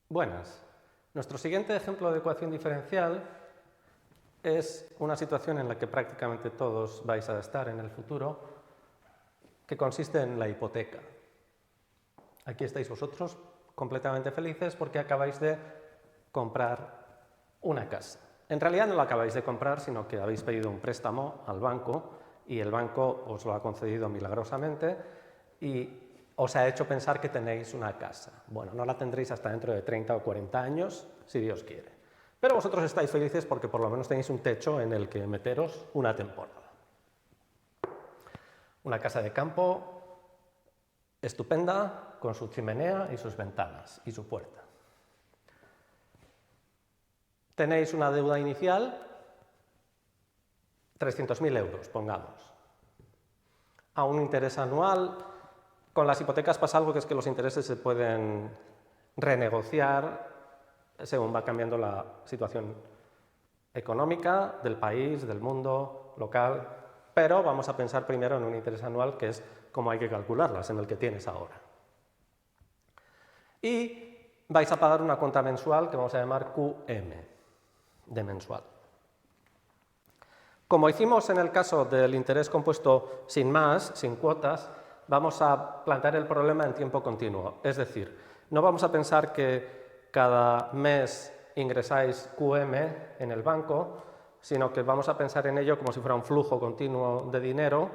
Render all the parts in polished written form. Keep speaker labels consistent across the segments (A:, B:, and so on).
A: Buenas. Nuestro siguiente ejemplo de ecuación diferencial es una situación en la que prácticamente todos vais a estar en el futuro, que consiste en la hipoteca. Aquí estáis vosotros completamente felices porque acabáis de comprar una casa. En realidad no la acabáis de comprar, sino que habéis pedido un préstamo al banco y el banco os lo ha concedido milagrosamente y os ha hecho pensar que tenéis una casa. Bueno, no la tendréis hasta dentro de 30 o 40 años, si Dios quiere. Pero vosotros estáis felices porque por lo menos tenéis un techo en el que meteros una temporada. Una casa de campo estupenda, con su chimenea y sus ventanas y su puerta. Tenéis una deuda inicial, 300.000 euros, pongamos. A un interés anual. Con las hipotecas pasa algo, que es que los intereses se pueden renegociar según va cambiando la situación económica del país, del mundo, local, pero vamos a pensar primero en un interés anual, que es como hay que calcularlas, en el que tienes ahora. Y vais a pagar una cuota mensual que vamos a llamar QM, de mensual. Como hicimos en el caso del interés compuesto sin más, sin cuotas, vamos a plantear el problema en tiempo continuo. Es decir, no vamos a pensar que cada mes ingresáis QM en el banco, sino que vamos a pensar en ello como si fuera un flujo continuo de dinero,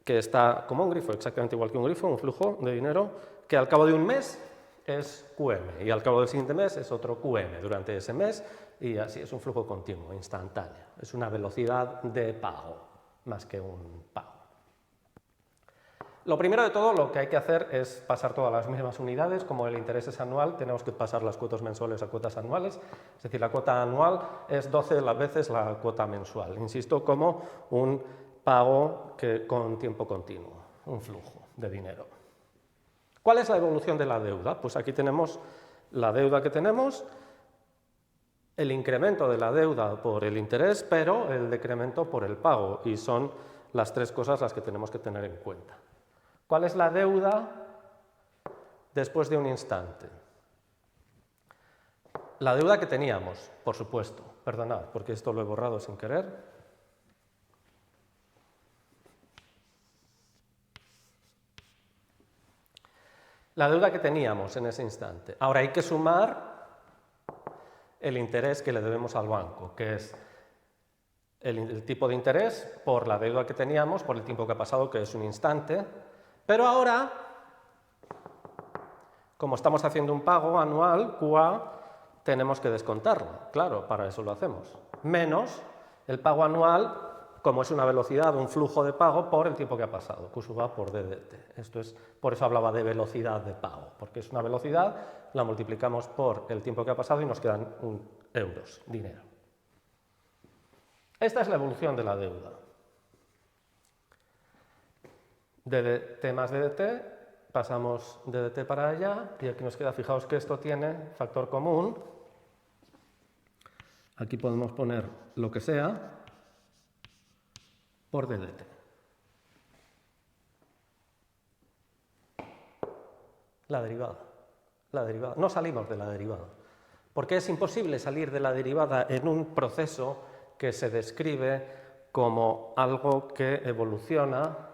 A: que está como un grifo, exactamente igual que un grifo, un flujo de dinero, que al cabo de un mes es QM, y al cabo del siguiente mes es otro QM durante ese mes, y así es un flujo continuo, instantáneo. Es una velocidad de pago, más que un pago. Lo primero de todo, lo que hay que hacer es pasar todas las mismas unidades. Como el interés es anual, tenemos que pasar las cuotas mensuales a cuotas anuales. Es decir, la cuota anual es 12 veces la cuota mensual. Insisto, como un pago con tiempo continuo, un flujo de dinero. ¿Cuál es la evolución de la deuda? Pues aquí tenemos la deuda que tenemos, el incremento de la deuda por el interés, pero el decremento por el pago, y son las tres cosas las que tenemos que tener en cuenta. ¿Cuál es la deuda después de un instante? La deuda que teníamos, por supuesto. Perdonad, porque esto lo he borrado sin querer. La deuda que teníamos en ese instante. Ahora hay que sumar el interés que le debemos al banco, que es el tipo de interés por la deuda que teníamos, por el tiempo que ha pasado, que es un instante. Pero ahora, como estamos haciendo un pago anual, QA, tenemos que descontarlo. Claro, para eso lo hacemos. Menos el pago anual, como es una velocidad, un flujo de pago, por el tiempo que ha pasado, Q sub A por DDT. Esto es, por eso hablaba de velocidad de pago, porque es una velocidad, la multiplicamos por el tiempo que ha pasado y nos quedan euros, dinero. Esta es la evolución de la deuda. DDT más DDT, pasamos DDT para allá, y aquí nos queda, fijaos que esto tiene factor común. Aquí podemos poner lo que sea por DDT. La derivada. No salimos de la derivada, porque es imposible salir de la derivada en un proceso que se describe como algo que evoluciona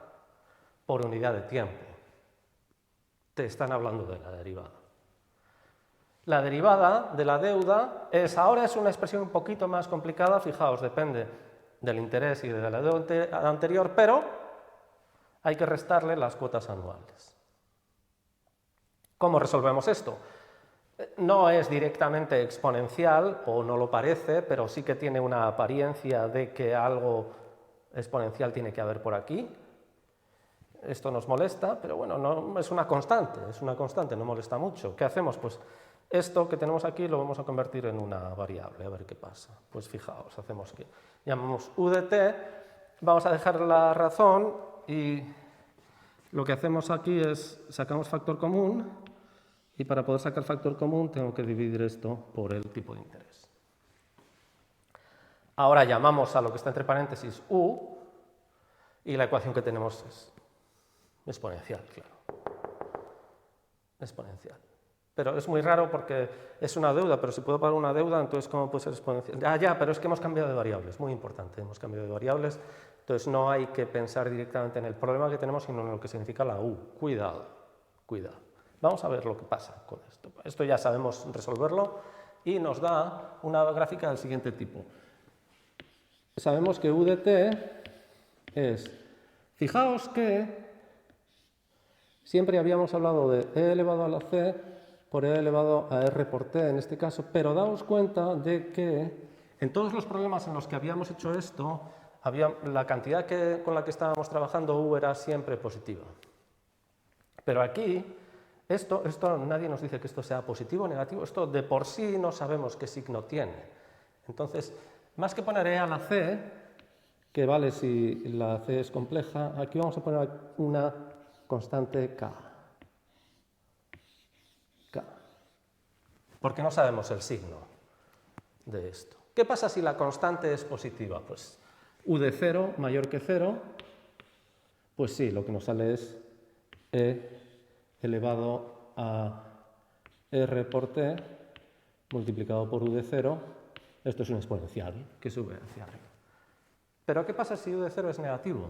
A: por unidad de tiempo. Te están hablando de la derivada. La derivada de la deuda ahora es una expresión un poquito más complicada, fijaos, depende del interés y de la deuda anterior, pero hay que restarle las cuotas anuales. ¿Cómo resolvemos esto? No es directamente exponencial, o no lo parece, pero sí que tiene una apariencia de que algo exponencial tiene que haber por aquí. Esto nos molesta, pero bueno, no, es una constante, no molesta mucho. ¿Qué hacemos? Pues esto que tenemos aquí lo vamos a convertir en una variable, a ver qué pasa. Pues fijaos, hacemos que llamamos UDT, vamos a dejar la razón y lo que hacemos aquí es sacamos factor común, y para poder sacar factor común tengo que dividir esto por el tipo de interés. Ahora llamamos a lo que está entre paréntesis U, y la ecuación que tenemos es exponencial, claro. Exponencial. pero es muy raro porque es una deuda, pero si puedo pagar una deuda, entonces ¿cómo puede ser exponencial? Ah, ya, pero es que hemos cambiado de variables, muy importante, hemos cambiado de variables, entonces no hay que pensar directamente en el problema que tenemos, sino en lo que significa la u. Cuidado, cuidado. Vamos a ver lo que pasa con esto. Esto ya sabemos resolverlo y nos da una gráfica del siguiente tipo. Sabemos que u de t es, fijaos que siempre habíamos hablado de e elevado a la c por e elevado a r por t en este caso, pero daos cuenta de que en todos los problemas en los que habíamos hecho esto, la cantidad con la que estábamos trabajando u era siempre positiva. Pero aquí, esto nadie nos dice que esto sea positivo o negativo, esto de por sí no sabemos qué signo tiene. Entonces, más que poner e a la c, que vale si la c es compleja, aquí vamos a poner una constante k. Porque no sabemos el signo de esto. ¿Qué pasa si la constante es positiva? Pues u de 0 mayor que 0, pues sí, lo que nos sale es e elevado a r por t multiplicado por u de 0. Esto es un exponencial que sube hacia arriba. Pero ¿qué pasa si u de 0 es negativo?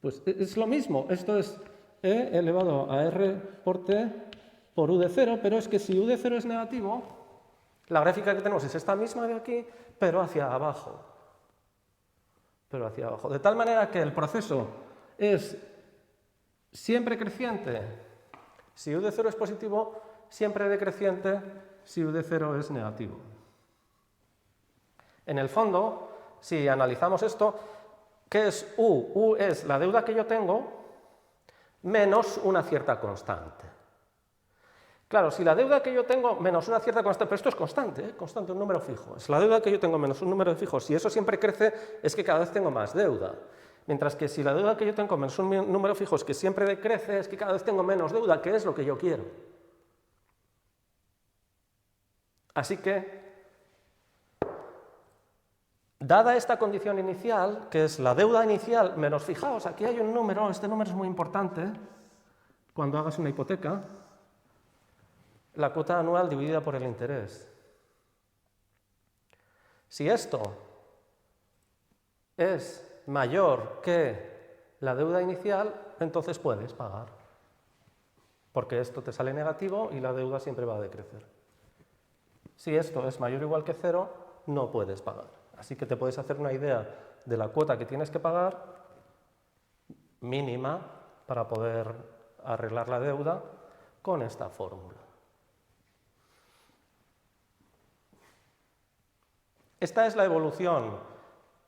A: Pues es lo mismo, esto es e elevado a r por t por u de 0, pero es que si u de 0 es negativo, la gráfica que tenemos es esta misma de aquí, pero hacia abajo. De tal manera que el proceso es siempre creciente si u de 0 es positivo, siempre decreciente si u de 0 es negativo. En el fondo, si analizamos esto, ¿qué es u? U es la deuda que yo tengo menos una cierta constante. Claro, si la deuda que yo tengo menos una cierta constante, pero esto es constante, constante, un número fijo. Es la deuda que yo tengo menos un número fijo. Si eso siempre crece, es que cada vez tengo más deuda. Mientras que si la deuda que yo tengo menos un número fijo es que siempre decrece, es que cada vez tengo menos deuda, que es lo que yo quiero. Así que, dada esta condición inicial, que es la deuda inicial menos, fijaos, aquí hay un número, este número es muy importante, cuando hagas una hipoteca, la cuota anual dividida por el interés. Si esto es mayor que la deuda inicial, entonces puedes pagar, porque esto te sale negativo y la deuda siempre va a decrecer. Si esto es mayor o igual que 0, no puedes pagar. Así que te puedes hacer una idea de la cuota que tienes que pagar, mínima, para poder arreglar la deuda, con esta fórmula. Esta es la evolución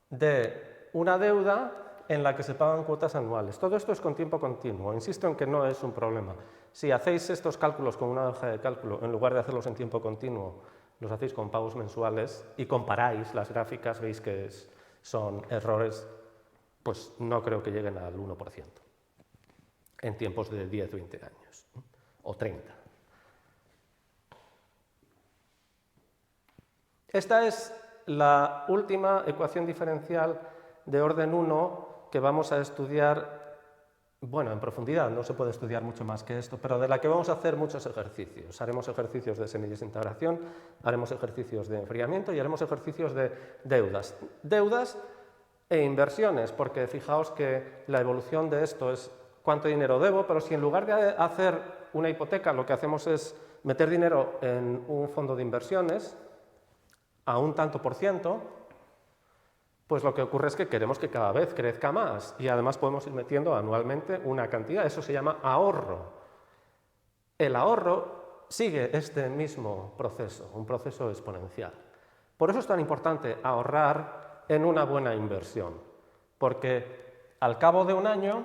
A: de una deuda en la que se pagan cuotas anuales. Todo esto es con tiempo continuo. Insisto en que no es un problema. Si hacéis estos cálculos con una hoja de cálculo, en lugar de hacerlos en tiempo continuo, los hacéis con pagos mensuales y comparáis las gráficas, veis que son errores, pues no creo que lleguen al 1% en tiempos de 10, 20 años, o 30. Esta es la última ecuación diferencial de orden 1 que vamos a estudiar, bueno, en profundidad, no se puede estudiar mucho más que esto, pero de la que vamos a hacer muchos ejercicios. Haremos ejercicios de semidesintegración, haremos ejercicios de enfriamiento y haremos ejercicios de deudas. Deudas e inversiones, porque fijaos que la evolución de esto es cuánto dinero debo, pero si en lugar de hacer una hipoteca lo que hacemos es meter dinero en un fondo de inversiones, a un tanto por ciento, pues lo que ocurre es que queremos que cada vez crezca más y además podemos ir metiendo anualmente una cantidad. Eso se llama ahorro. El ahorro sigue este mismo proceso, un proceso exponencial. Por eso es tan importante ahorrar en una buena inversión, porque al cabo de un año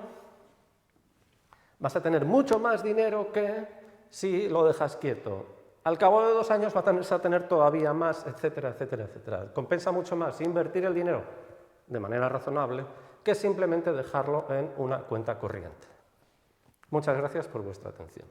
A: vas a tener mucho más dinero que si lo dejas quieto. Al cabo de 2 años vas a tener todavía más, etcétera, etcétera, etcétera. Compensa mucho más invertir el dinero de manera razonable que simplemente dejarlo en una cuenta corriente. Muchas gracias por vuestra atención.